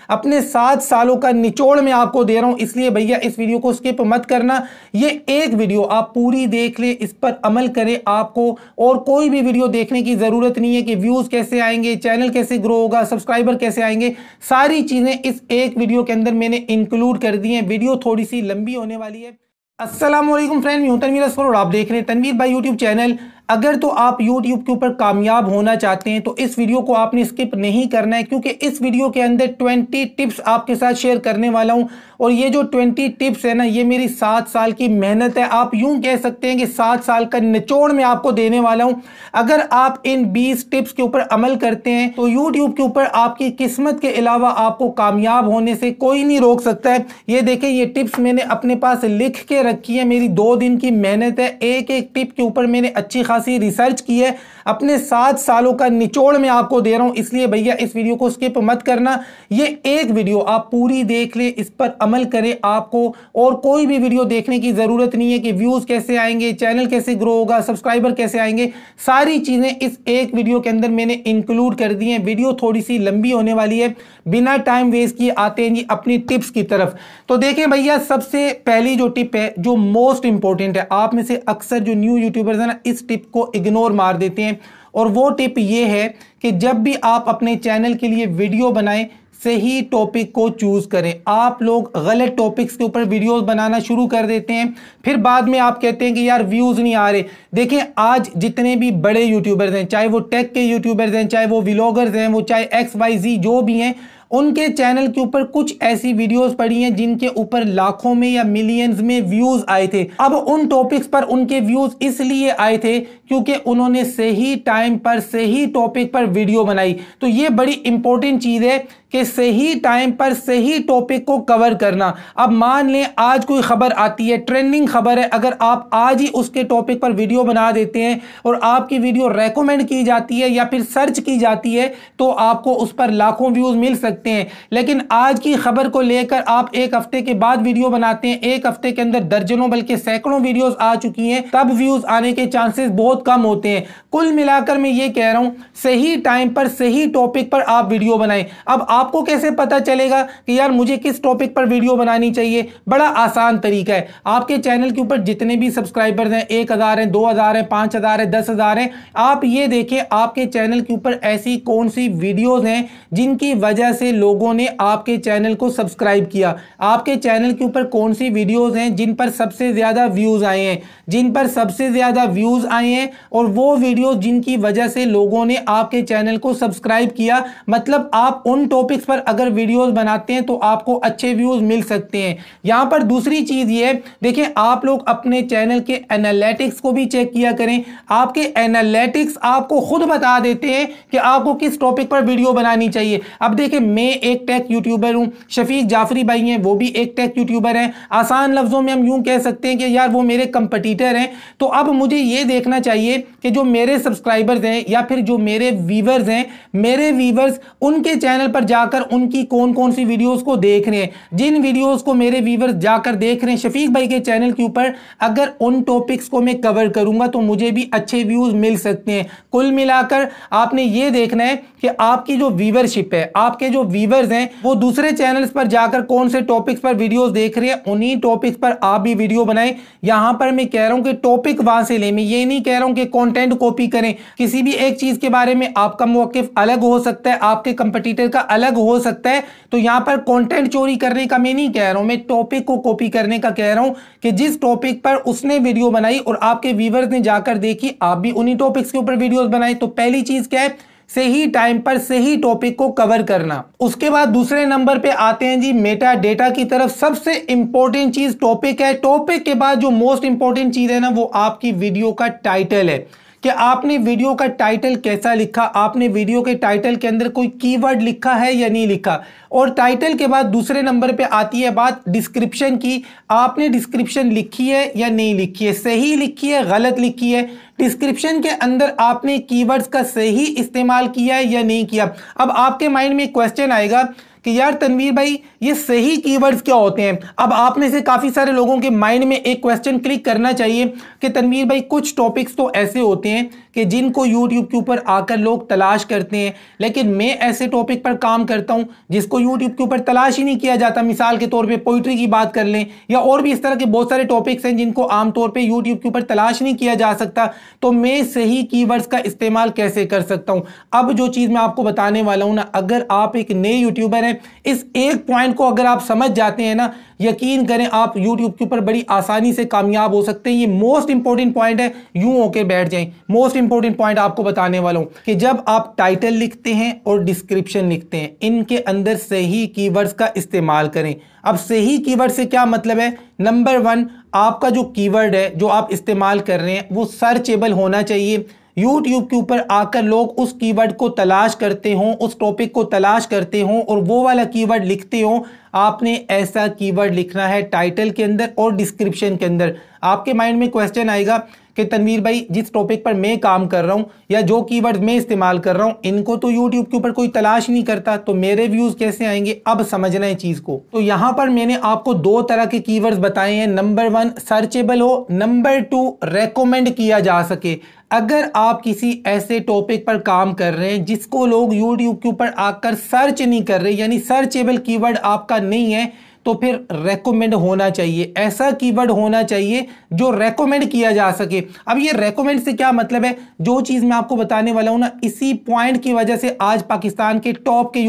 अपने 7 सालों का निचोड़ मैं आपको दे रहा हूं, इसलिए भैया इस वीडियो को स्किप मत करना। ये एक वीडियो आप पूरी देख ले, इस पर अमल करें। आपको और कोई भी वीडियो देखने की जरूरत नहीं है कि व्यूज कैसे आएंगे, चैनल कैसे ग्रो होगा, सब्सक्राइबर कैसे आएंगे। सारी चीजें इस एक वीडियो के अंदर मैंने इंक्लूड कर दी हैं। वीडियो थोड़ी सी लंबी होने वाली है। अस्सलाम वालेकुम फ्रेंड, मैं हूं तनवीर असफर और आप देख रहे हैं तनवीर भाई यूट्यूब चैनल। अगर तो आप YouTube के ऊपर कामयाब होना चाहते हैं तो इस वीडियो को आपने स्किप नहीं करना है, क्योंकि इस वीडियो के अंदर 20 टिप्स आपके साथ शेयर करने वाला हूं। और ये जो 20 टिप्स है ना, ये मेरी 7 साल की मेहनत है। आप यूं कह सकते हैं कि 7 साल का निचोड़ मैं आपको देने वाला हूं। अगर आप इन 20 टिप्स के ऊपर अमल करते हैं तो YouTube के ऊपर आपकी किस्मत के अलावा आपको कामयाब होने से कोई नहीं रोक सकता है। ये देखें, ये टिप्स मैंने अपने पास लिख के रखी है। मेरी 2 दिन की मेहनत है। एक एक टिप के ऊपर मैंने अच्छी रिसर्च की है। अपने 7 सालों का निचोड़ मैं आपको दे रहा हूं, इसलिए भैया इस वीडियो को स्किप मत करना। ये एक वीडियो आप पूरी देख ले, इस पर अमल करें। आपको और कोई भी वीडियो देखने की जरूरत नहीं है कि व्यूज कैसे आएंगे, चैनल कैसे ग्रो होगा, सब्सक्राइबर कैसे आएंगे। सारी चीजें इस एक वीडियो के अंदर मैंने इंक्लूड कर दी हैं। वीडियो थोड़ी सी लंबी होने वाली है। बिना टाइम वेस्ट किए आते हैं जी अपनी टिप्स की तरफ। तो देखें भैया, सबसे पहली जो टिप है, जो मोस्ट इंपॉर्टेंट है, आप में से अक्सर जो न्यू यूट्यूबर्स हैं ना, इस टिप को इग्नोर मार देते हैं। और वो टिप ये है कि जब भी आप अपने चैनल के लिए वीडियो बनाएं, सही टॉपिक को चूज करें। आप लोग गलत टॉपिक्स के ऊपर वीडियोस बनाना शुरू कर देते हैं, फिर बाद में आप कहते हैं कि यार व्यूज नहीं आ रहे। देखें, आज जितने भी बड़े यूट्यूबर्स हैं, चाहे वो टेक के यूट्यूबर्स हैं, चाहे वो व्लॉगर्स हैं, वो चाहे XYZ जो भी हैं, उनके चैनल के ऊपर कुछ ऐसी वीडियोस पड़ी हैं जिनके ऊपर लाखों में या मिलियंस में व्यूज आए थे। अब उन टॉपिक्स पर उनके व्यूज इसलिए आए थे क्योंकि उन्होंने सही टाइम पर सही टॉपिक पर वीडियो बनाई। तो ये बड़ी इंपॉर्टेंट चीज है कि सही टाइम पर सही टॉपिक को कवर करना। अब मान लें आज कोई खबर आती है, ट्रेंडिंग खबर है, अगर आप आज ही उसके टॉपिक पर वीडियो बना देते हैं और आपकी वीडियो रेकमेंड की जाती है या फिर सर्च की जाती है, तो आपको उस पर लाखों व्यूज मिल सकते हैं। लेकिन आज की खबर को लेकर आप एक हफ्ते के बाद वीडियो बनाते हैं, एक हफ्ते के अंदर दर्जनों बल्कि सैकड़ों वीडियोस आ चुकी हैं, तब व्यूज आने के चांसेस बहुत कम होते हैं। कुल मिलाकर मैं ये कह रहा हूं, सही टाइम पर सही टॉपिक पर आप वीडियो बनाएं। अब आपको कैसे पता चलेगा कि यार मुझे किस टॉपिक पर वीडियो बनानी चाहिए? बड़ा आसान तरीका है। आपके चैनल के ऊपर जितने भी सब्सक्राइबर्स हैं, 1000 हैं, 2000 हैं, 5000 हैं, 10,000 हैं, आप ये देखें आपके चैनल के ऊपर ऐसी कौन सी वीडियोस हैं जिनकी वजह से लोगों ने आपके चैनल को सब्सक्राइब किया। आपके चैनल के ऊपर कौन सी वीडियोस हैं जिन पर सबसे ज्यादा व्यूज आए हैं, जिन पर सबसे ज्यादा व्यूज आए हैं, और वो वीडियोस जिनकी वजह से लोगों ने आपके चैनल को सब्सक्राइब किया। मतलब आप उन टॉपिक्स पर अगर वीडियोस बनाते हैं तो आपको अच्छे व्यूज मिल सकते हैं। यहां पर दूसरी चीज ये देखें, आप लोग अपने चैनल के एनालिटिक्स को भी चेक किया करें। आपके एनालिटिक्स आपको खुद बता देते हैं कि आपको किस टॉपिक पर वीडियो बनानी चाहिए। अब देखें, मैं एक टेक यूट्यूबर हूं, शफीक जाफरी भाई हैं, वो भी एक टेक यूट्यूबर हैं। आसान लफ्जों में हम यूं कह सकते हैं कि यार वो मेरे कंपटीटर हैं। तो अब मुझे ये देखना चाहिए कि जो मेरे सब्सक्राइबर्स हैं या फिर जो मेरे व्यूअर्स हैं, मेरे व्यूअर्स उनके चैनल पर जाकर उनकी कौन कौन सी वीडियोस को देख रहे हैं। जिन वीडियोस को मेरे व्यूअर्स जाकर देख रहे हैं शफीक भाई के चैनल के ऊपर, अगर उन टॉपिक्स को मैं कवर करूंगा तो मुझे भी अच्छे व्यूज मिल सकते हैं। कुल मिलाकर आपने ये देखना है कि आपकी जो व्यूअरशिप है, आपके जो व्यूअर्स हैं, वो दूसरे चैनल्स पर जाकर कौन से टॉपिक्स पर वीडियोस देख रहे हैं, उन्हीं टॉपिक्स पर आप भी वीडियो बनाएं। यहां पर मैं कह रहा हूं कि टॉपिक वहां से लें, मैं ये नहीं कह रहा हूं कि कंटेंट कॉपी करें। किसी भी एक चीज के बारे में आपका मौकिफ अलग हो सकता है, आपके कंपटीटर का अलग हो सकता है। तो यहां पर कंटेंट चोरी करने का मैं नहीं कह रहा हूं, मैं टॉपिक को कॉपी करने का कह रहा हूं कि जिस टॉपिक पर उसने वीडियो बनाई और आपके व्यूअर्स ने जाकर देखी, आप भी उन्हीं टॉपिक्स के ऊपर वीडियोस बनाएं। तो पहली चीज क्या है? सही टाइम पर सही टॉपिक को कवर करना। उसके बाद दूसरे नंबर पे आते हैं जी मेटा डेटा की तरफ। सबसे इंपॉर्टेंट चीज टॉपिक है। टॉपिक के बाद जो मोस्ट इंपॉर्टेंट चीज है ना, वो आपकी वीडियो का टाइटल है कि आपने वीडियो का टाइटल कैसा लिखा, आपने वीडियो के टाइटल के अंदर कोई कीवर्ड लिखा है या नहीं लिखा। और टाइटल के बाद दूसरे नंबर पे आती है बात डिस्क्रिप्शन की। आपने डिस्क्रिप्शन लिखी है या नहीं लिखी है, सही लिखी है, गलत लिखी है। डिस्क्रिप्शन के अंदर आपने कीवर्ड्स का सही इस्तेमाल किया है या नहीं किया। अब आपके माइंड में क्वेश्चन आएगा कि यार तनवीर भाई, ये सही कीवर्ड्स क्या होते हैं। अब आप में से काफी सारे लोगों के माइंड में एक क्वेश्चन क्लिक करना चाहिए कि तनवीर भाई, कुछ टॉपिक्स तो ऐसे होते हैं कि जिनको यूट्यूब के ऊपर आकर लोग तलाश करते हैं, लेकिन मैं ऐसे टॉपिक पर काम करता हूं जिसको यूट्यूब के ऊपर तलाश ही नहीं किया जाता। मिसाल के तौर पे पोइट्री की बात कर लें या और भी इस तरह के बहुत सारे टॉपिक्स हैं जिनको आमतौर पे यूट्यूब के ऊपर तलाश नहीं किया जा सकता। तो मैं सही कीवर्ड्स का इस्तेमाल कैसे कर सकता हूं, अब जो चीज मैं आपको बताने वाला हूं ना, अगर आप एक नए यूट्यूबर हैं, इस एक पॉइंट को अगर आप समझ जाते हैं ना, यकीन करें आप यूट्यूब के ऊपर बड़ी आसानी से कामयाब हो सकते हैं। ये मोस्ट इंपॉर्टेंट पॉइंट है, यूं होके बैठ जाएं। मोस्ट इंपॉर्टेंट पॉइंट आपको बताने वाला हूं कि जब आप टाइटल लिखते हैं और डिस्क्रिप्शन लिखते हैं, इनके अंदर सही कीवर्ड्स का इस्तेमाल करें। अब सही कीवर्ड से क्या मतलब है? नंबर 1, आपका जो कीवर्ड है जो आप इस्तेमाल कर रहे हैं वो सर्चेबल होना चाहिए। यूट्यूब के ऊपर आकर लोग उस कीवर्ड को तलाश करते हों, उस टॉपिक को तलाश करते हों और वो वाला कीवर्ड लिखते हों। आपने ऐसा कीवर्ड लिखना है टाइटल के अंदर और डिस्क्रिप्शन के अंदर। आपके माइंड में क्वेश्चन आएगा कि तनवीर भाई, जिस टॉपिक पर मैं काम कर रहा हूं या जो कीवर्ड मैं इस्तेमाल कर रहा हूं, इनको तो यूट्यूब के ऊपर कोई तलाश नहीं करता, तो मेरे व्यूज कैसे आएंगे? अब समझना है चीज को। तो यहां पर मैंने आपको 2 तरह के कीवर्ड्स बताए हैं। नंबर 1 सर्चेबल हो, नंबर 2 रेकमेंड किया जा सके। अगर आप किसी ऐसे टॉपिक पर काम कर रहे हैं जिसको लोग यूट्यूब के ऊपर आकर सर्च नहीं कर रहे, यानी सर्चेबल कीवर्ड आपका नहीं है, तो फिर रेकमेंड होना चाहिए। ऐसा कीवर्ड होना चाहिए जो रेकमेंड किया जा सके। अब ये रेकमेंड से क्या मतलब है? जो चीज मैं आपको बताने वाला हूं ना, इसी पॉइंट की वजह से आज पाकिस्तान के टॉप के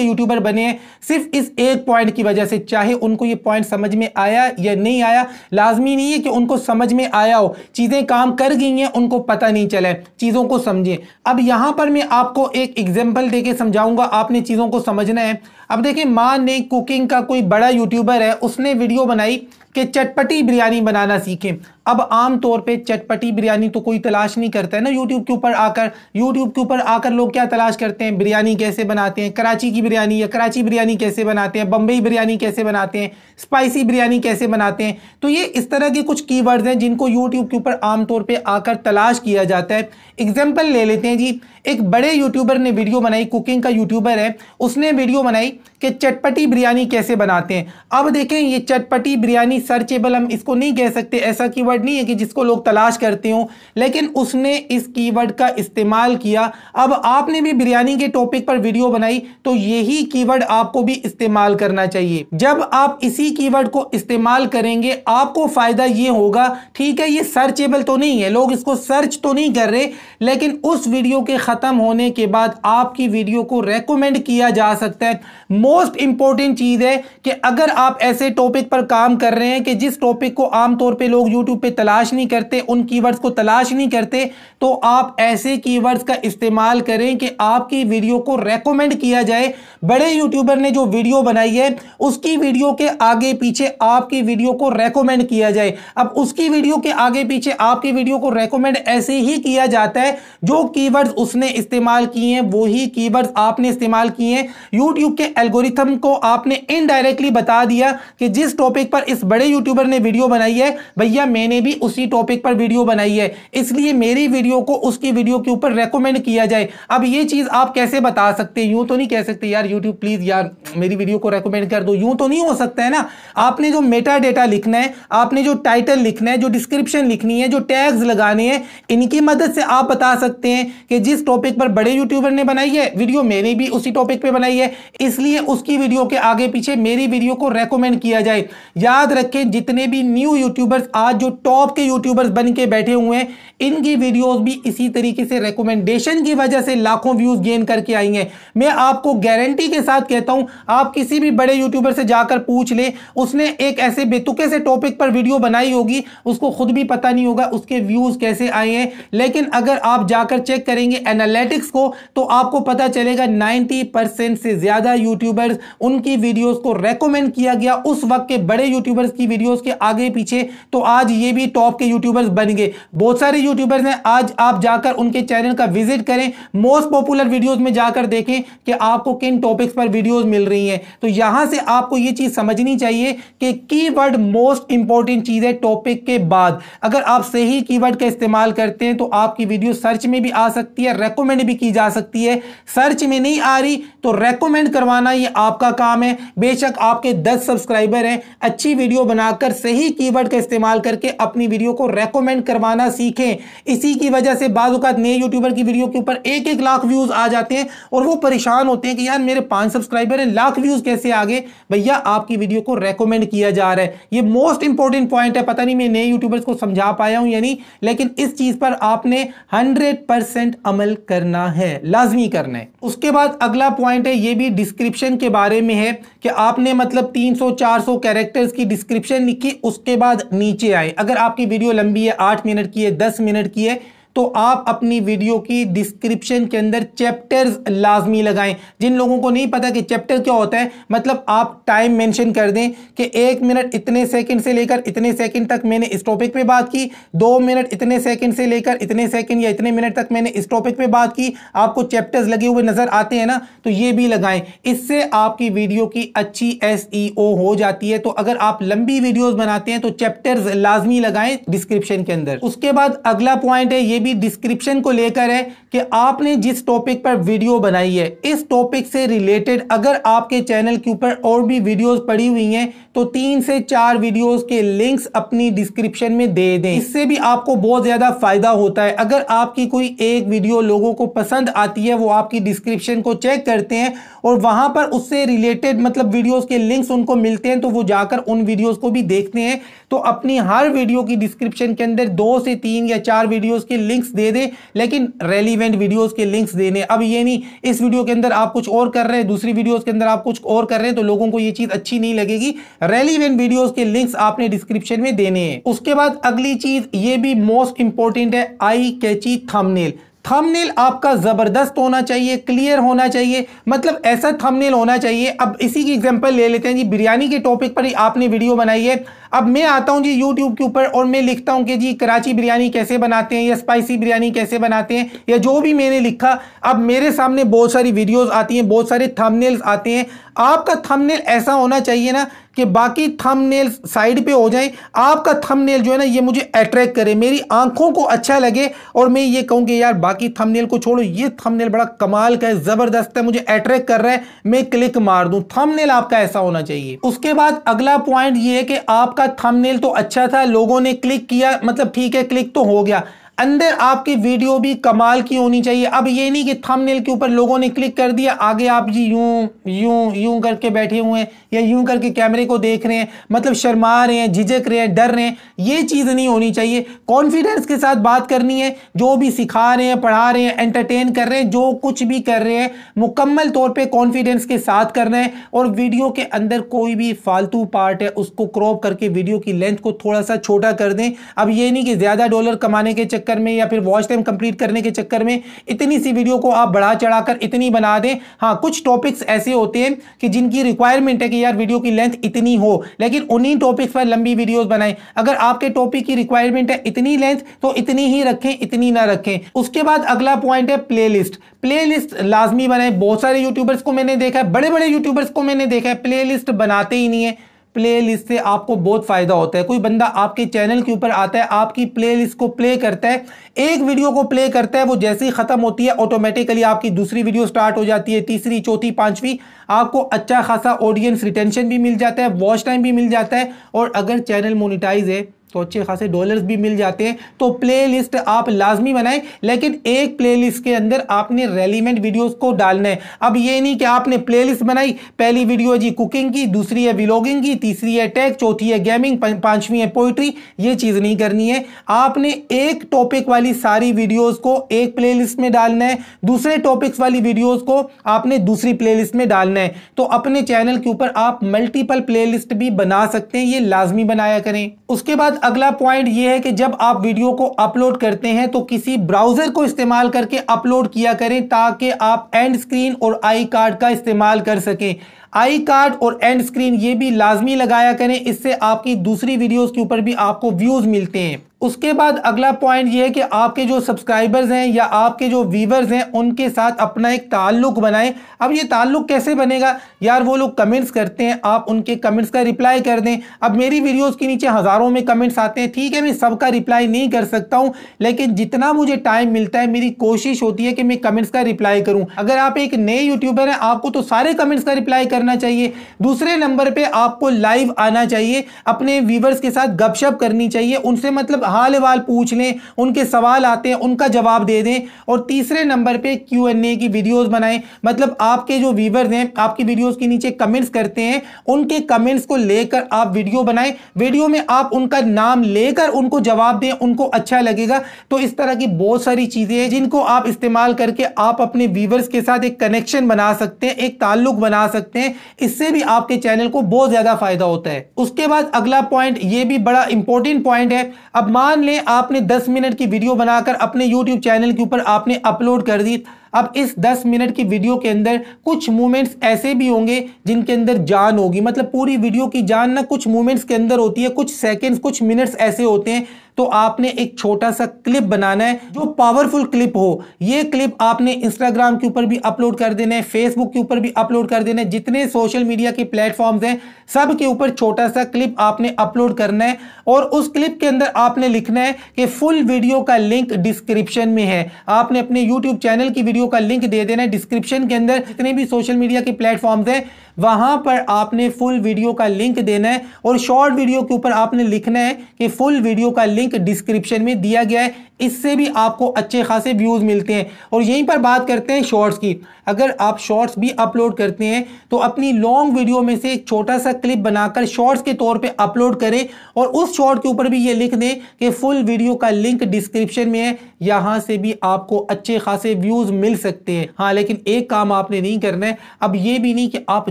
यूट्यूबर बने हैं, सिर्फ इस एक पॉइंट की वजह से। चाहे उनको ये पॉइंट समझ में आया या नहीं आया, लाजमी नहीं है कि उनको समझ में आया हो, चीजें काम कर गई हैं, उनको पता नहीं चला है। चीजों को समझिए। अब यहां पर मैं आपको एक एग्जाम्पल देके समझाऊंगा, आपने चीजों को समझना है। अब देखिए, मान लें कुकिंग का कोई बड़ा यूट्यूबर है, उसने वीडियो बनाई कि चटपटी बिरयानी बनाना सीखें। अब आम तौर पे चटपटी बिरयानी तो कोई तलाश नहीं करता है ना यूट्यूब के ऊपर आकर। यूट्यूब के ऊपर आकर लोग क्या तलाश करते हैं? बिरयानी कैसे बनाते हैं, कराची की बिरयानी या कराची बिरयानी कैसे बनाते हैं, बम्बई बिरयानी कैसे बनाते हैं, स्पाइसी बिरयानी कैसे बनाते हैं। तो ये इस तरह के कुछ कीवर्ड्स हैं जिनको यूट्यूब के ऊपर आमतौर पर आकर तलाश किया जाता है। एग्जाम्पल ले लेते हैं जी, एक बड़े यूट्यूबर ने वीडियो बनाई, कुकिंग का यूट्यूबर है, उसने वीडियो बनाई कि चटपटी बिरयानी कैसे बनाते हैं। अब देखें, ये चटपटी बिरयानी सर्चेबल हम इसको नहीं कह सकते, ऐसा कीवर्ड नहीं है कि जिसको लोग तलाश करते हो, लेकिन उसने इस कीवर्ड का इस्तेमाल किया। अब आपने भी बिरयानी के टॉपिक पर वीडियो बनाई, तो यही कीवर्ड आपको भी इस्तेमाल करना चाहिए। जब आप इसी कीवर्ड को इस्तेमाल करेंगे, आपको फायदा ये होगा, ठीक है ये सर्चेबल तो नहीं है, लोग इसको सर्च तो नहीं कर रहे, लेकिन उस वीडियो के खत्म होने के बाद आपकी वीडियो को रेकमेंड किया जा सकता है। मोस्ट इंपॉर्टेंट चीज है कि अगर आप ऐसे टॉपिक पर काम कर रहे हैं कि जिस टॉपिक को आमतौर पे लोग यूट्यूब पे तलाश नहीं करते, उन कीवर्ड्स को तलाश नहीं करते, तो आप ऐसे कीवर्ड्स का इस्तेमाल करें कि आपकी वीडियो को रेकमेंड किया जाए। बड़े यूट्यूबर ने जो वीडियो बनाई है, उसकी वीडियो के आगे पीछे आपकी वीडियो को रेकमेंड किया जाए। अब उसकी वीडियो के आगे पीछे आपकी वीडियो को रेकमेंड ऐसे ही किया जाता है, जो कीवर्ड्स उसने इस्तेमाल किए हैं वही कीवर्ड्स आपने इस्तेमाल किए हैं। यूट्यूब के एल्गोरिथम को आपने इनडायरेक्टली बता दिया कि जिस टॉपिक पर इस बड़े यूट्यूबर ने वीडियो बनाई है, भैया मैंने भी उसी टॉपिक पर वीडियो बनाई है, इसलिए मेरी वीडियो को उसकी वीडियो के ऊपर रेकमेंड किया जाए। अब ये चीज आप कैसे बता सकते हैं? यूं तो नहीं कह सकते यार यूट्यूब प्लीज यार मेरी वीडियो को रेकमेंड कर दो, यूं तो नहीं हो सकता है ना। आपने जो मेटा डेटा लिखना है, आपने जो टाइटल लिखना है, जो डिस्क्रिप्शन लिखनी है, जो टैग्स लगाने हैं, इनकी मदद से आप बता सकते हैं कि जिस टॉपिक पर बड़े यूट्यूबर ने बनाई है वीडियो, मैंने भी उसी टॉपिक पे बनाई है, इसलिए उसकी वीडियो के आगे पीछे मेरी वीडियो को रेकमेंड किया जाए। याद रखें, जितने भी न्यू यूट्यूबर्स आज जो टॉप के यूट्यूबर्स बन के बैठे हुए हैं, इनकी वीडियोस भी इसी तरीके से रेकमेंडेशन की वजह से लाखों व्यूज गेन करके आई हैं। मैं आपको गारंटी के साथ कहता हूं, आप किसी भी बड़े यूट्यूबर से जाकर पूछ ले, उसने एक ऐसे बेतुके से टॉपिक पर वीडियो बनाई होगी, उसको खुद भी पता नहीं होगा उसके व्यूज कैसे आए हैं। लेकिन अगर आप जाकर चेक करेंगे एनालिटिक्स को, तो आपको पता चलेगा 90% से ज्यादा यूट्यूबर्स, उनकी वीडियोस को रेकमेंड किया गया उस वक्त के बड़े यूट्यूबर्स की वीडियोस के आगे पीछे, तो आज ये भी टॉप के यूट्यूबर्स बन गए। बहुत सारे यूट्यूबर्स हैं, आज आप जाकर उनके चैनल का विजिट करें, मोस्ट पॉपुलर वीडियोस में जाकर देखें कि आपको किन टॉपिक्स पर वीडियोस मिल रही हैं। तो यहां से आपको ये चीज समझनी चाहिए कि कीवर्ड मोस्ट इंपॉर्टेंट चीज है टॉपिक के बाद। अगर आप सही कीवर्ड का इस्तेमाल करते हैं तो आपकी वीडियो सर्च में भी आ सकती है, रेकमेंड भी की जा सकती है। सर्च में नहीं आ रही तो रेकमेंड करवाना ये आपका काम है। बेशक आपके 10 सब्सक्राइबर हैं, अच्छी वीडियो बनाकर सही कीवर्ड का इस्तेमाल करके अपनी वीडियो को रेकमेंड करवाना सीखें। इसी की वजह से बाज़ औक़ात नए यूट्यूबर की वीडियो के ऊपर 1-1 लाख व्यूज आ जाते हैं और वो परेशान होते हैं कि यार मेरे 5 सब्सक्राइबर हैं, लाख व्यूज कैसे आ गए? भैया आपकी वीडियो को रेकमेंड किया जा रहा है। ये मोस्ट इंपॉर्टेंट पॉइंट है। पता नहीं मैं नए यूट्यूबर्स को समझा पाया हूं या नहीं, लेकिन इस चीज पर आपने 100% अमल करना है, लाजमी करना है। उसके बाद अगला पॉइंट है, ये भी डिस्क्रिप्शन के बारे में है कि आपने मतलब 300-400 कैरेक्टर्स की डिस्क्रिप्शन लिखी, उसके बाद नीचे आए। अगर आपकी वीडियो लंबी है, 8 मिनट की है, 10 मिनट की है, तो आप अपनी वीडियो की डिस्क्रिप्शन के अंदर चैप्टर्स लाजमी लगाएं। जिन लोगों को नहीं पता कि चैप्टर क्या होता है, मतलब आप टाइम मेंशन कर दें कि 1 मिनट इतने सेकंड से लेकर इतने सेकंड तक मैंने इस टॉपिक पे बात की, 2 मिनट इतने सेकंड से लेकर इतने सेकंड या इतने मिनट तक मैंने इस टॉपिक पे बात की। आपको चैप्टर्स लगे हुए नजर आते हैं ना, तो ये भी लगाएं। इससे आपकी वीडियो की अच्छी SEO हो जाती है। तो अगर आप लंबी वीडियोस बनाते हैं तो चैप्टर्स लाजमी लगाएं डिस्क्रिप्शन के अंदर। उसके बाद अगला पॉइंट है, ये भी डिस्क्रिप्शन को लेकर है कि आपने जिस टॉपिक पर वीडियो बनाई है, इस टॉपिक से रिलेटेड अगर आपके चैनल के ऊपर और भी वीडियोस पड़ी हुई हैं तो 3 से 4 वीडियोस के लिंक्स अपनी डिस्क्रिप्शन में दे दें। इससे भी आपको बहुत ज्यादा फायदा होता है। अगर आपकी कोई एक वीडियो लोगों को पसंद आती है, वो आपकी डिस्क्रिप्शन को चेक करते हैं और वहां पर उससे रिलेटेड मतलब वीडियोस के लिंक्स उनको मिलते हैं, तो वो जाकर उन वीडियोस को भी देखते हैं। तो अपनी हर वीडियो की डिस्क्रिप्शन के अंदर 2 से 3 या 4 वीडियोस के लिंक्स दे दे, लेकिन रेलिवेंट वीडियोस के लिंक्स देने। अब ये नहीं इस वीडियो के अंदर आप कुछ और कर रहे हैं, दूसरी वीडियोस के अंदर आप कुछ और कर रहे हैं, तो लोगों को ये चीज अच्छी नहीं लगेगी। रेलिवेंट वीडियोस के लिंक्स आपने डिस्क्रिप्शन में देने हैं। उसके बाद अगली चीज, ये भी मोस्ट इंपॉर्टेंट है, आई कैची थंबनेल। थंबनेल आपका जबरदस्त होना चाहिए, क्लियर होना चाहिए, मतलब ऐसा थंबनेल होना चाहिए। अब इसी की एग्जांपल ले लेते हैं जी, बिरयानी के टॉपिक पर ही आपने वीडियो बनाई है। अब मैं आता हूं जी यूट्यूब के ऊपर और मैं लिखता हूं कि जी कराची बिरयानी कैसे बनाते हैं या स्पाइसी बिरयानी कैसे बनाते हैं या जो भी मैंने लिखा। अब मेरे सामने बहुत सारी वीडियोस आती हैं, बहुत सारे थंबनेल्स आते हैं। आपका थंबनेल ऐसा होना चाहिए ना कि बाकी थंबनेल्स साइड पे हो जाएं, आपका थंबनेल जो है ना ये मुझे अट्रैक्ट करे, मेरी आंखों को अच्छा लगे और मैं ये कहूं कि यार बाकी थंबनेल को छोड़ो, ये थंबनेल बड़ा कमाल का है, जबरदस्त है, मुझे अट्रैक्ट कर रहा है, मैं क्लिक मार दूं। थंबनेल आपका ऐसा होना चाहिए। उसके बाद अगला पॉइंट ये है कि आपका थंबनेल तो अच्छा था, लोगों ने क्लिक किया, मतलब ठीक है क्लिक तो हो गया, अंदर आपकी वीडियो भी कमाल की होनी चाहिए। अब ये नहीं कि थंबनेल के ऊपर लोगों ने क्लिक कर दिया, आगे आप जी यूं यूं यूं करके बैठे हुए हैं या यूं करके कैमरे को देख रहे हैं, मतलब शर्मा रहे हैं, झिझक रहे हैं, डर रहे हैं। ये चीज़ नहीं होनी चाहिए। कॉन्फिडेंस के साथ बात करनी है। जो भी सिखा रहे हैं, पढ़ा रहे हैं, एंटरटेन कर रहे हैं, जो कुछ भी कर रहे हैं मुकम्मल तौर पर कॉन्फिडेंस के साथ करना है। और वीडियो के अंदर कोई भी फालतू पार्ट है उसको क्रॉप करके वीडियो की लेंथ को थोड़ा सा छोटा कर दें। अब ये नहीं कि ज़्यादा डॉलर कमाने के चक्कर में या फिर वॉच टाइम कंप्लीट करने के चक्कर में इतनी सी वीडियो को आप बढ़ा चढ़ाकर इतनी बना दें। हाँ, कुछ टॉपिक्स ऐसे होते हैं कि जिनकी रिक्वायरमेंट है कि यार वीडियो की लेंथ इतनी हो, लेकिन उन्हीं टॉपिक्स पर लंबी वीडियोस बनाएं। अगर आपके टॉपिक की रिक्वायरमेंट है इतनी लेंथ, तो इतनी ही रखें, इतनी ना रखें। उसके बाद अगला पॉइंट है प्लेलिस्ट। प्लेलिस्ट लाजमी बनाएं। बहुत सारे यूट्यूबर्स को मैंने देखा है, बड़े बड़े यूट्यूबर्स को मैंने देखा है प्लेलिस्ट बनाते ही नहीं है। प्लेलिस्ट से आपको बहुत फायदा होता है। कोई बंदा आपके चैनल के ऊपर आता है, आपकी प्लेलिस्ट को प्ले करता है, एक वीडियो को प्ले करता है, वो जैसे ही खत्म होती है ऑटोमेटिकली आपकी दूसरी वीडियो स्टार्ट हो जाती है, तीसरी, चौथी, पांचवी। आपको अच्छा खासा ऑडियंस रिटेंशन भी मिल जाता है, वॉच टाइम भी मिल जाता है, और अगर चैनल मोनेटाइज है तो अच्छे खासे डॉलर्स भी मिल जाते हैं। तो प्लेलिस्ट आप लाजमी बनाएं, लेकिन एक प्लेलिस्ट के अंदर आपने रेलिवेंट वीडियोस को डालना है। अब ये नहीं कि आपने प्लेलिस्ट बनाई, पहली वीडियो है जी कुकिंग की, दूसरी है व्लॉगिंग की, तीसरी है टेक, चौथी है गेमिंग, पांचवी है पोइट्री। ये चीज नहीं करनी है। आपने एक टॉपिक वाली सारी वीडियोस को एक प्लेलिस्ट में डालना है, दूसरे टॉपिक्स वाली वीडियोस को आपने दूसरी प्लेलिस्ट में डालना है। तो अपने चैनल के ऊपर आप मल्टीपल प्लेलिस्ट भी बना सकते हैं, ये लाजमी बनाया करें। उसके बाद अगला पॉइंट यह है कि जब आप वीडियो को अपलोड करते हैं तो किसी ब्राउजर को इस्तेमाल करके अपलोड किया करें, ताकि आप एंड स्क्रीन और आई कार्ड का इस्तेमाल कर सकें। आई कार्ड और एंड स्क्रीन ये भी लाजमी लगाया करें, इससे आपकी दूसरी वीडियोस के ऊपर भी आपको व्यूज मिलते हैं। उसके बाद अगला पॉइंट ये है कि आपके जो सब्सक्राइबर्स हैं या आपके जो व्यूवर्स हैं उनके साथ अपना एक ताल्लुक बनाएं। अब ये ताल्लुक कैसे बनेगा यार, वो लोग कमेंट्स करते हैं, आप उनके कमेंट्स का रिप्लाई कर दें। अब मेरी वीडियोस के नीचे हज़ारों में कमेंट्स आते हैं, ठीक है मैं सबका रिप्लाई नहीं कर सकता हूं, लेकिन जितना मुझे टाइम मिलता है मेरी कोशिश होती है कि मैं कमेंट्स का रिप्लाई करूं। अगर आप एक नए यूट्यूबर हैं, आपको तो सारे कमेंट्स का रिप्लाई करना चाहिए। दूसरे नंबर पे आपको लाइव आना चाहिए, अपने व्यूवर्स के साथ गपशप करनी चाहिए, उनसे मतलब हाल अहवाल पूछ लें, उनके सवाल आते हैं उनका जवाब दे दें। और तीसरे नंबर पे Q&A की वीडियोस बनाएं, मतलब आपके जो व्यूवर्स हैं आपकी वीडियोस के नीचे कमेंट्स करते हैं, उनके कमेंट्स को लेकर आप वीडियो बनाएं, वीडियो में आप उनका नाम लेकर उनको जवाब दें, उनको अच्छा लगेगा। तो इस तरह की बहुत सारी चीजें हैं जिनको आप इस्तेमाल करके आप अपने व्यूवर्स के साथ एक कनेक्शन बना सकते हैं, एक ताल्लुक बना सकते हैं। इससे भी आपके चैनल को बहुत ज्यादा फायदा होता है। उसके बाद अगला पॉइंट, ये भी बड़ा इंपॉर्टेंट पॉइंट है। अब मान लें आपने 10 मिनट की वीडियो बनाकर अपने यूट्यूब चैनल के ऊपर आपने अपलोड कर दी। अब इस 10 मिनट की वीडियो के अंदर कुछ मोमेंट्स ऐसे भी होंगे जिनके अंदर जान होगी, मतलब पूरी वीडियो की जान ना कुछ मोमेंट्स के अंदर होती है, कुछ सेकंड्स कुछ मिनट्स ऐसे होते हैं। तो आपने एक छोटा सा क्लिप बनाना है जो पावरफुल क्लिप हो। ये क्लिप आपने इंस्टाग्राम के ऊपर भी अपलोड कर देना है, फेसबुक के ऊपर भी अपलोड कर देना है, जितने सोशल मीडिया के प्लेटफॉर्म्स हैं सब के ऊपर छोटा सा क्लिप आपने अपलोड करना है। और उस क्लिप के अंदर आपने लिखना है कि फुल वीडियो का लिंक डिस्क्रिप्शन में है। आपने अपने यूट्यूब चैनल की वीडियो का लिंक दे देना है डिस्क्रिप्शन के अंदर, जितने भी सोशल मीडिया के प्लेटफॉर्म्स हैं वहां पर आपने फुल वीडियो का लिंक देना है। और शॉर्ट वीडियो के ऊपर आपने लिखना है कि फुल वीडियो का लिंक डिस्क्रिप्शन में दिया गया है। इससे भी आपको अच्छे खासे व्यूज मिलते हैं। और यहीं पर बात करते हैं शॉर्ट्स की। अगर आप शॉर्ट्स भी अपलोड करते हैं तो अपनी लॉन्ग वीडियो में से एक छोटा सा क्लिप बनाकर शॉर्ट्स के तौर पे अपलोड करें और उस शॉर्ट के ऊपर भी ये लिख दें कि फुल वीडियो का लिंक डिस्क्रिप्शन में है। यहां से भी आपको अच्छे खासे व्यूज मिल सकते हैं। हाँ, लेकिन एक काम आपने नहीं करना है, अब ये भी नहीं कि आप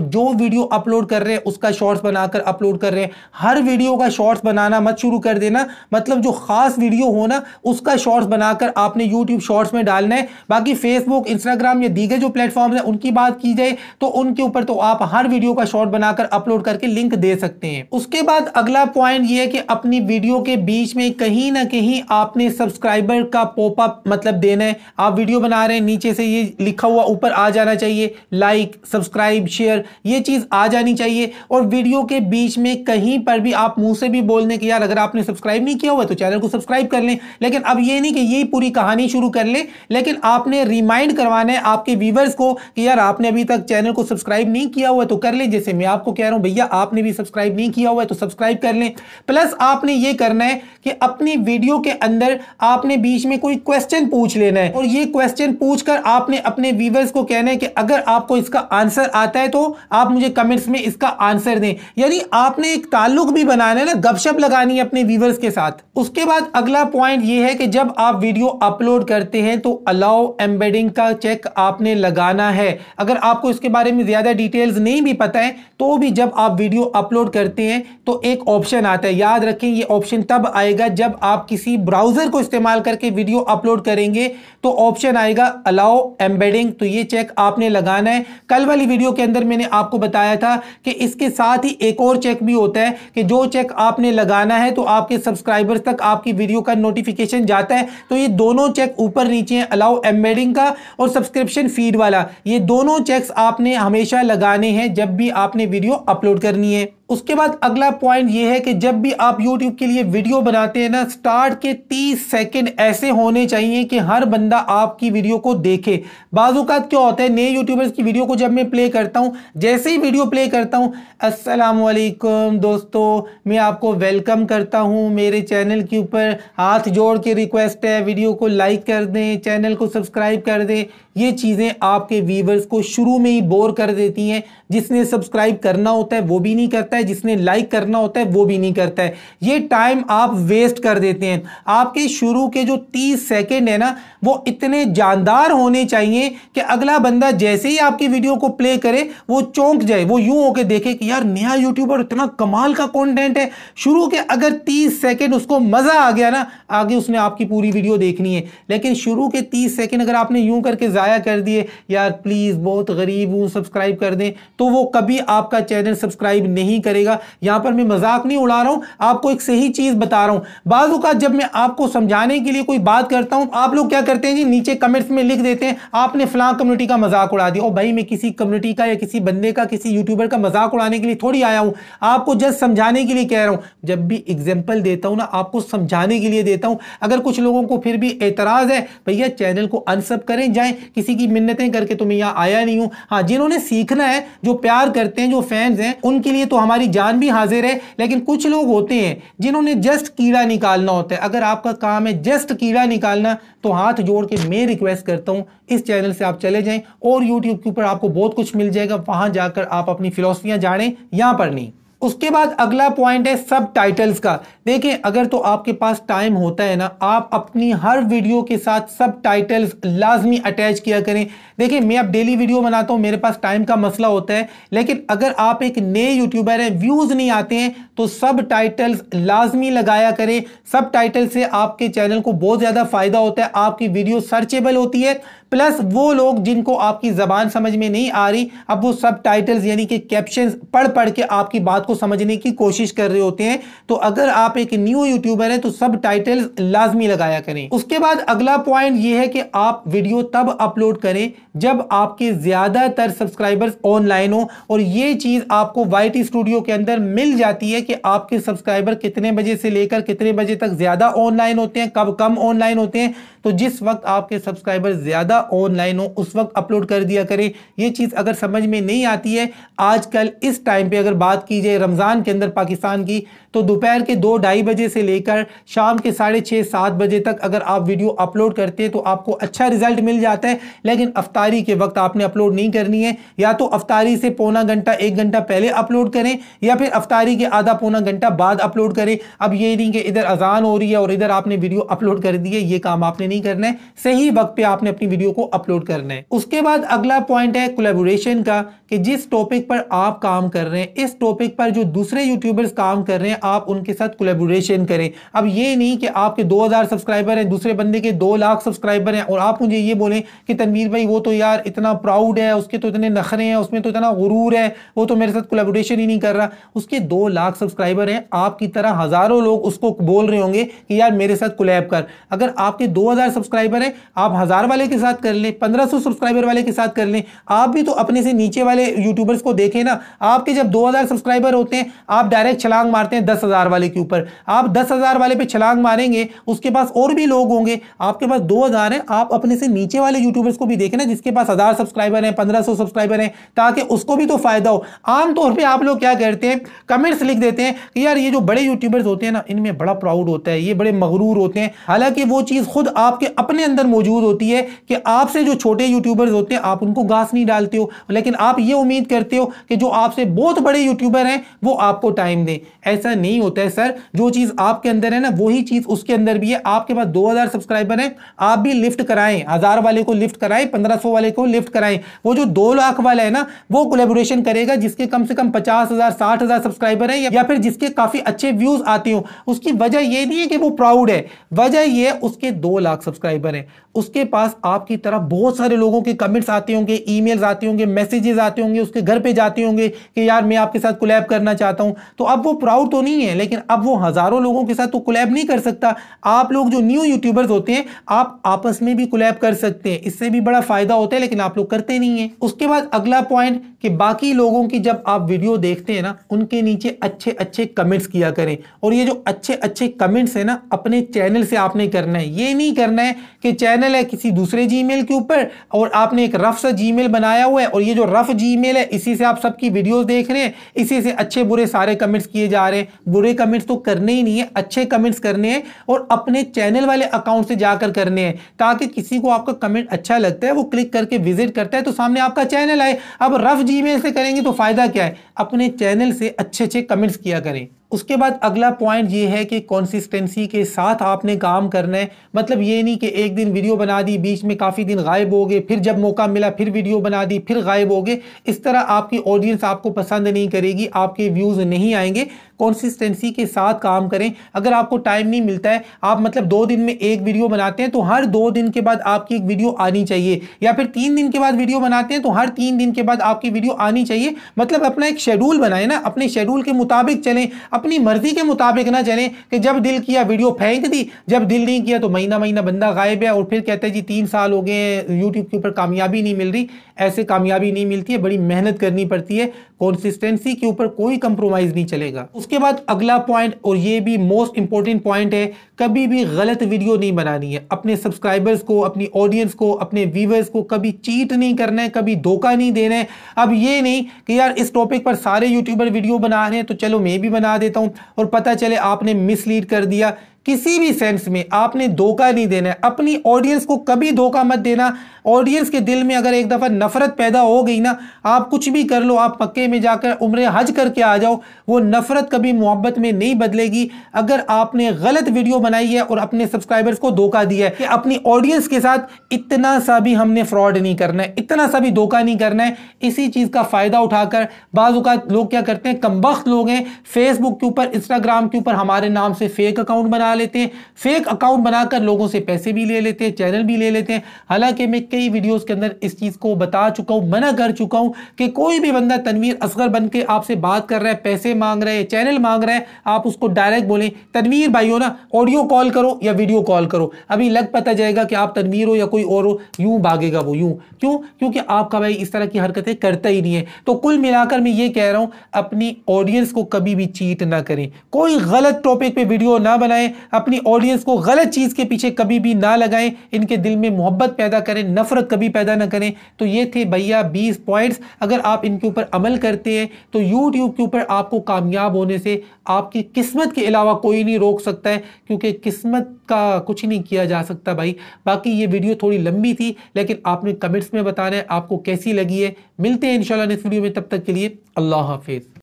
जो वीडियो अपलोड कर रहे हैं उसका शॉर्ट्स बनाकर अपलोड कर रहे हैं। हर वीडियो का शॉर्ट्स बनाना मत शुरू कर देना, मतलब जो खास वीडियो हो ना उसका शॉर्ट्स बनाकर आपने YouTube शॉर्ट्स में डालना है। बाकी फेसबुक, इंस्टाग्राम या दीगर जो प्लेटफॉर्म्स हैं उनकी बात की जाए तो उनके ऊपर तो आप हर वीडियो का शॉर्ट बनाकर अपलोड करके लिंक दे सकते हैं। उसके बाद अगला पॉइंट ये है कि अपनी वीडियो के बीच में कहीं ना कहीं आपने सब्सक्राइबर का पॉपअप मतलब देना है। आप वीडियो बना रहे हैं, नीचे से ये लिखा हुआ ऊपर आ जाना चाहिए, लाइक, सब्सक्राइब, शेयर, ये चीज आ जानी चाहिए। और वीडियो के बीच में कहीं पर भी आप मुंह से भी बोलने कि यार अगर आपने सब्सक्राइब नहीं किया हुआ तो चैनल को सब्सक्राइब कर लें। लेकिन अब ये नहीं कि यही पूरी कहानी शुरू कर ले, लेकिन आपने रिमाइंड करवाना है आपके व्यूअर्स को कि यार आपने अभी तक चैनल को सब्सक्राइब नहीं किया हुआ है तो कर ले। जैसे मैं आपको कह रहा हूं भैया आपने भी सब्सक्राइब नहीं किया हुआ है तो सब्सक्राइब कर लें। प्लस आपने ये करना है कि अपनी वीडियो के अंदर आपने बीच में कोई क्वेश्चन पूछ लेना है और ये क्वेश्चन पूछकर आपने अपने व्यूअर्स को कहना है कि अगर आपको इसका आंसर आता है तो आप मुझे कमेंट्स में इसका आंसर दें। यानी आपने एक ताल्लुक भी बनाना है ना, गपशप लगानी है अपने व्यूअर्स के साथ। उसके बाद अगला पॉइंट ये है कि जब आप वीडियो अपलोड करते हैं तो अलाउ एम्बेडिंग का चेक आपने लगाना है। अगर आपको इसके बारे में ज्यादा डिटेल्स नहीं भी पता है तो भी जब आप वीडियो अपलोड करते हैं तो एक ऑप्शन आता है, याद रखें ये ऑप्शन तब आएगा जब आप किसी ब्राउजर को इस्तेमाल करके वीडियो अपलोड करेंगे तो ऑप्शन आएगा अलाउ एम्बेडिंग। तो ये चेक आपने लगाना है। कल वाली वीडियो के अंदर मैंने आपको बताया था कि इसके साथ ही एक और चेक भी होता है कि जो चेक आपने लगाना है तो आपके सब्सक्राइबर्स तक आपकी वीडियो का नोटिफिकेशन जाता है। तो ये दोनों चेक ऊपर नीचे हैं, अलाउ एम्बेडिंग का और सब्सक्रिप्शन फीड वाला। ये दोनों चेक्स आपने हमेशा लगाने हैं जब भी आपने वीडियो अपलोड करनी है। उसके बाद अगला पॉइंट यह है कि जब भी आप YouTube के लिए वीडियो बनाते हैं ना, स्टार्ट के 30 सेकंड ऐसे होने चाहिए कि हर बंदा आपकी वीडियो को देखे। बाज़-औक़ात क्या होता है, नए यूट्यूबर्स की वीडियो को जब मैं प्ले करता हूं, जैसे ही वीडियो प्ले करता हूं, अस्सलाम वालेकुम दोस्तों, मैं आपको वेलकम करता हूं मेरे चैनल के ऊपर, हाथ जोड़ के रिक्वेस्ट है वीडियो को लाइक कर दें, चैनल को सब्सक्राइब कर दें। ये चीज़ें आपके व्यूवर्स को शुरू में ही बोर कर देती हैं। जिसने सब्सक्राइब करना होता है वो भी नहीं करता है, जिसने लाइक करना होता है वो भी नहीं करता है। ये टाइम आप वेस्ट कर देते हैं। आपके शुरू के जो 30 सेकंड है ना, वो इतने जानदार होने चाहिए कि अगला बंदा जैसे ही आपकी वीडियो को प्ले करे वो चौंक जाए, वो यूं होके देखे कि यार नया यूट्यूबर, इतना कमाल का कंटेंट है। शुरू के अगर 30 सेकंड उसको मजा आ गया ना, आगे उसने आपकी पूरी वीडियो देखनी है। लेकिन शुरू के 30 सेकंड अगर आपने यूं करके जाया कर दिए, यार प्लीज बहुत गरीब हूं सब्सक्राइब कर दें, तो वो कभी आपका चैनल सब्सक्राइब नहीं करेगा। यहां पर मैं मजाक नहीं उड़ा रहा हूं, आपको एक सही चीज बता रहा हूं। बाज़ औक़ात जब मैं आपको समझाने के लिए कोई बात करता हूं, आप लोग क्या करते हैं जी, नीचे कमेंट्स में लिख देते हैं आपने फलां कम्युनिटी का मजाक उड़ा दिया। ओ भाई, मैं किसी कम्युनिटी का या किसी बंदे का, किसी यूट्यूबर का मजाक उड़ाने के लिए थोड़ी आया हूं, आपको जस्ट समझाने के लिए कह रहा हूं। जब भी एग्जाम्पल देता हूं ना, आपको समझाने के लिए देता हूं। अगर कुछ लोगों को फिर भी एतराज है, भैया चैनल को अनसब करें जाएं, किसी की मिन्नतें करके तो मैं यहाँ आया नहीं हूँ। हाँ, जिन्होंने सीखना है, जो प्यार करते हैं, जो फैंस हैं, उनके लिए तो हमारी जान भी हाजिर है। लेकिन कुछ लोग होते हैं जिन्होंने जस्ट कीड़ा निकालना होता है। अगर आपका काम है जस्ट कीड़ा निकालना, तो हाथ जोड़ के मैं रिक्वेस्ट करता हूं इस चैनल से आप चले जाएं और यूट्यूब के ऊपर आपको बहुत कुछ मिल जाएगा। वहां जाकर आप अपनी फिलॉसफियां जानें, यहां पर नहीं। उसके बाद अगला पॉइंट है सब टाइटल्स का। देखिए, अगर तो आपके पास टाइम होता है ना, आप अपनी हर वीडियो के साथ सब टाइटल्स लाजमी अटैच किया करें। देखिए, मैं अब डेली वीडियो बनाता हूं, मेरे पास टाइम का मसला होता है, लेकिन अगर आप एक नए यूट्यूबर हैं, व्यूज नहीं आते हैं, तो सब टाइटल्स लाजमी लगाया करें। सब टाइटल से आपके चैनल को बहुत ज्यादा फायदा होता है, आपकी वीडियो सर्चेबल होती है। प्लस वो लोग जिनको आपकी जबान समझ में नहीं आ रही, अब वो सब टाइटल्स यानी कि कैप्शंस पढ़ पढ़ के आपकी बात को समझने की कोशिश कर रहे होते हैं। तो अगर आप एक न्यू यूट्यूबर हैं तो सब टाइटल्स लाजमी लगाया करें। उसके बाद अगला पॉइंट ये है कि आप वीडियो तब अपलोड करें जब आपके ज्यादातर सब्सक्राइबर्स ऑनलाइन हो। और ये चीज आपको YT स्टूडियो के अंदर मिल जाती है कि आपके सब्सक्राइबर कितने बजे से लेकर कितने बजे तक ज्यादा ऑनलाइन होते हैं, कब कम ऑनलाइन होते हैं। तो जिस वक्त आपके सब्सक्राइबर ज्यादा ऑनलाइन हो उस वक्त अपलोड कर दिया करें। ये चीज अगर समझ में नहीं आती है, आजकल इस टाइम पे अगर बात की जाए रमजान के अंदर पाकिस्तान की, तो दोपहर के 2-2:30 बजे से लेकर शाम के 6:30-7 बजे तक अगर आप वीडियो अपलोड करते हैं तो आपको अच्छा रिजल्ट मिल जाता है। लेकिन अफ्तारी के वक्त आपने अपलोड नहीं करनी है। या तो अफ्तारी से पौना घंटा 1 घंटा पहले अपलोड करें, या फिर अफ्तारी के आधा पौना घंटा बाद अपलोड करें। अब ये नहीं कि इधर अजान हो रही है और इधर आपने वीडियो अपलोड कर दी है, ये काम आपने नहीं करना है। सही वक्त पे आपने अपनी वीडियो को अपलोड करना है। उसके बाद अगला पॉइंट है कोलैबोरेशन का, कि जिस टॉपिक पर आप काम कर रहे हैं, इस टॉपिक पर जो दूसरे यूट्यूबर्स काम कर रहे हैं, आप उनके साथ कोलैबोरेशन करें। अब ये नहीं कि आपके 2000 सब्सक्राइबर हैं, दूसरे बंदे के 2 लाख सब्सक्राइबर हैं, और आप मुझे ये बोलें कि तनवीर भाई वो तो यार इतना प्राउड है, उसके तो इतने नखरे हैं, उसमें तो इतना गुरूर है, वो तो मेरे साथ कोलैबोरेशन ही नहीं कर रहा। उसके 2 लाख सब्सक्राइबर हैं, आपकी तरह हजारों लोग उसको बोल रहे होंगे कि यार मेरे साथ कोलैब कर। अगर आपके 2000 सब्सक्राइबर हैं, आप 1000 वाले के साथ कर लें, 1500 सब्सक्राइबर वाले के साथ कर लें। आप भी तो अपने से नीचे वाले यूट्यूबर्स को देखें ना। आपके जब 2000 सब्सक्राइबर होते हैं, आप डायरेक्ट छलांग मारते हैं 10,000 वाले के ऊपर। आप 10,000 वाले पे छलांग मारेंगे, उसके पास और भी लोग होंगे। आपके पास 2000 है, आप अपने से नीचे वाले यूट्यूबर्स को भी देखें ना, जिसके पास 1000 सब्सक्राइबर हैं, 1500 सब्सक्राइबर हैं, ताकि उसको भी तो फायदा हो। आमतौर पर आप लोग क्या करते हैं, कमेंट्स लिख देते हैं कि यार ये जो बड़े यूट्यूबर्स होते हैं ना, इनमें बड़ा प्राउड होता है, ये बड़े मगरूर होते हैं। हालांकि वो चीज खुद आपके अपने अंदर मौजूद होती है कि आपसे जो छोटे यूट्यूबर्स होते हैं आप उनको घास नहीं डालते हो, लेकिन आप ये उम्मीद करते हो कि जो आपसे बहुत बड़े यूट्यूबर हैं वो आपको टाइम दें। ऐसा नहीं होता है सर। जो चीज आपके अंदर है ना, वही चीज उसके अंदर भी है। आपके पास 2000 सब्सक्राइबर हैं, आप भी लिफ्ट कराएं, 1000 वाले को लिफ्ट कराएं, 1500 वाले को लिफ्ट कराएं। वो जो 2 लाख वाला है ना, वो कोलैबोरेशन करेगा जिसके कम से कम 50,000 60,000 सब्सक्राइबर हैं, या फिर जिसके काफी अच्छे व्यूज आते हो। उसकी वजह यह नहीं है कि वो प्राउड है, वजह यह है उसके 2 लाख सब्सक्राइबर हैं। उसके पास आपकी तरह बहुत सारे लोगों के कमेंट्स आते होंगे, ईमेल्स आते होंगे, मैसेजेस आते होंगे, उसके घर पे जाते होंगे कि यार मैं आपके साथ कोलैब करना चाहता हूं। तो अब वो प्राउड तो नहीं है, लेकिन अब वो हजारों लोगों के साथ तो कोलैब नहीं कर सकता। आप लोग जो न्यू यूट्यूबर्स होते हैं, आप आपस में भी कोलैब कर सकते हैं, इससे भी बड़ा फायदा होता है, लेकिन आप लोग करते नहीं है। उसके बाद अगला पॉइंट कि बाकी लोगों की जब आप वीडियो देखते हैं ना, उनके नीचे अच्छे अच्छे कमेंट्स किया करें। और ये जो अच्छे अच्छे कमेंट्स है ना, अपने चैनल से आपने करना है। ये नहीं करना है कि चैनल है किसी दूसरे जीमेल के ऊपर और आपने एक रफ सा जीमेल बनाया हुआ है, और ये जो रफ जीमेल है इसी से आप सबकी वीडियोस देख रहे हैं, इसी से अच्छे बुरे सारे कमेंट्स किए जा रहे हैं। बुरे कमेंट्स तो करने ही नहीं है, अच्छे कमेंट्स करने हैं, और अपने चैनल वाले अकाउंट से जाकर करने हैं, ताकि किसी को आपका कमेंट अच्छा लगता है, वो क्लिक करके विजिट करता है तो सामने आपका चैनल आए। अब रफ जीमेल से करेंगे तो फायदा क्या है, अपने चैनल से अच्छे अच्छे कमेंट्स किया करें। उसके बाद अगला पॉइंट ये है कि कंसिस्टेंसी के साथ आपने काम करना है। मतलब ये नहीं कि एक दिन वीडियो बना दी, बीच में काफ़ी दिन गायब हो गए, फिर जब मौका मिला फिर वीडियो बना दी, फिर गायब हो गए। इस तरह आपकी ऑडियंस आपको पसंद नहीं करेगी, आपके व्यूज़ नहीं आएंगे। कंसिस्टेंसी के साथ काम करें। अगर आपको टाइम नहीं मिलता है, आप मतलब 2 दिन में एक वीडियो बनाते हैं, तो हर 2 दिन के बाद आपकी एक वीडियो आनी चाहिए, या फिर 3 दिन के बाद वीडियो बनाते हैं तो हर 3 दिन के बाद आपकी वीडियो आनी चाहिए। मतलब अपना एक शेड्यूल बनाए ना, अपने शेड्यूल के मुताबिक चलें, अपनी मर्जी के मुताबिक ना चलें कि जब दिल किया वीडियो फेंक दी, जब दिल नहीं किया तो महीना महीना बंदा गायब है और फिर कहता है जी 3 साल हो गए यूट्यूब के ऊपर कामयाबी नहीं मिल रही। ऐसे कामयाबी नहीं मिलती है, बड़ी मेहनत करनी पड़ती है, कंसिस्टेंसी के ऊपर कोई कंप्रोमाइज नहीं चलेगा। उसके बाद अगला पॉइंट, और ये भी मोस्ट इंपॉर्टेंट पॉइंट है, कभी भी गलत वीडियो नहीं बनानी है। अपने सब्सक्राइबर्स को, अपनी ऑडियंस को, अपने व्यूवर्स को कभी चीट नहीं करना है, कभी धोखा नहीं देना है। अब ये नहीं कि यार इस टॉपिक पर सारे यूट्यूबर वीडियो बना रहे हैं तो चलो मैं भी बना देता हूं, और पता चले आपने मिसलीड कर दिया। किसी भी सेंस में आपने धोखा नहीं देना है, अपनी ऑडियंस को कभी धोखा मत देना। ऑडियंस के दिल में अगर एक दफा नफरत पैदा हो गई ना, आप कुछ भी कर लो, आप मक्के में जाकर उम्रे हज करके आ जाओ, वो नफरत कभी मोहब्बत में नहीं बदलेगी। अगर आपने गलत वीडियो बनाई है और अपने सब्सक्राइबर्स को धोखा दिया है, कि अपनी ऑडियंस के साथ इतना सा भी हमने फ्रॉड नहीं करना है, इतना सा भी धोखा नहीं करना है। इसी चीज का फायदा उठाकर बाज़ औक़ात लोग क्या करते हैं, कमबख्त लोग हैं, फेसबुक के ऊपर, इंस्टाग्राम के ऊपर हमारे नाम से फेक अकाउंट बना लेते हैं, फेक अकाउंट बनाकर लोगों से पैसे भी ले लेते हैं, चैनल भी ले लेते हैं। हालांकि मैं कई वीडियोस के अंदर इस चीज को बता चुका हूं, मना कर चुका हूं कि कोई भी बंदा तनवीर असगर बन के आपसे बात कर रहा है, पैसे मांग रहा है, चैनल मांग रहा है, आप उसको डायरेक्ट बोलें तनवीर भाई हो ना, ऑडियो कॉल करो या वीडियो कॉल करो। अभी लग पता जाएगा कि आप तनवीर हो या कोई और हो, यूं भागेगा वो, यूं क्यों? क्योंकि आपका भाई इस तरह की हरकतें करता ही नहीं है। तो कुल मिलाकर मैं ये कह रहा हूं, अपनी ऑडियंस को कभी भी चीट ना करें, कोई गलत टॉपिक पे वीडियो ना बनाएं, अपनी ऑडियंस को गलत चीज के पीछे कभी भी ना लगाएं, इनके दिल में मोहब्बत पैदा करें, नफरत कभी पैदा ना करें। तो ये थे भैया 20 पॉइंट्स, अगर आप इनके ऊपर अमल करते हैं तो YouTube के ऊपर आपको कामयाब होने से आपकी किस्मत के अलावा कोई नहीं रोक सकता है, क्योंकि किस्मत का कुछ नहीं किया जा सकता भाई। बाकी ये वीडियो थोड़ी लंबी थी, लेकिन आपने कमेंट्स में बताना है आपको कैसी लगी है। मिलते हैं इंशाल्लाह नेक्स्ट वीडियो में, तब तक के लिए अल्लाह हाफिज।